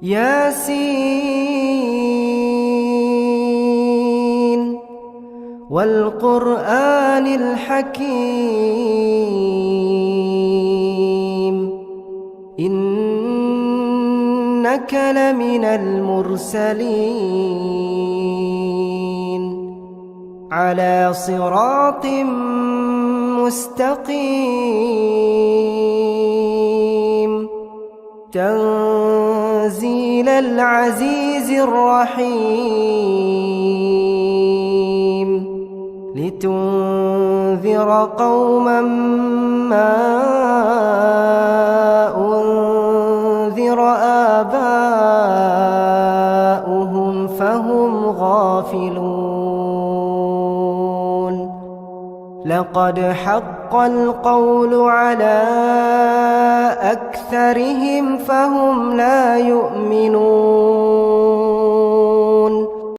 ياسين والقرآن الحكيم إنك لمن المرسلين على صراط مستقيم تنزيل العزيز الرحيم لتنذر قوما ما أنذر آباؤهم فهم غافلون لقد حق القول على أكثرهم فهم لا يؤمنون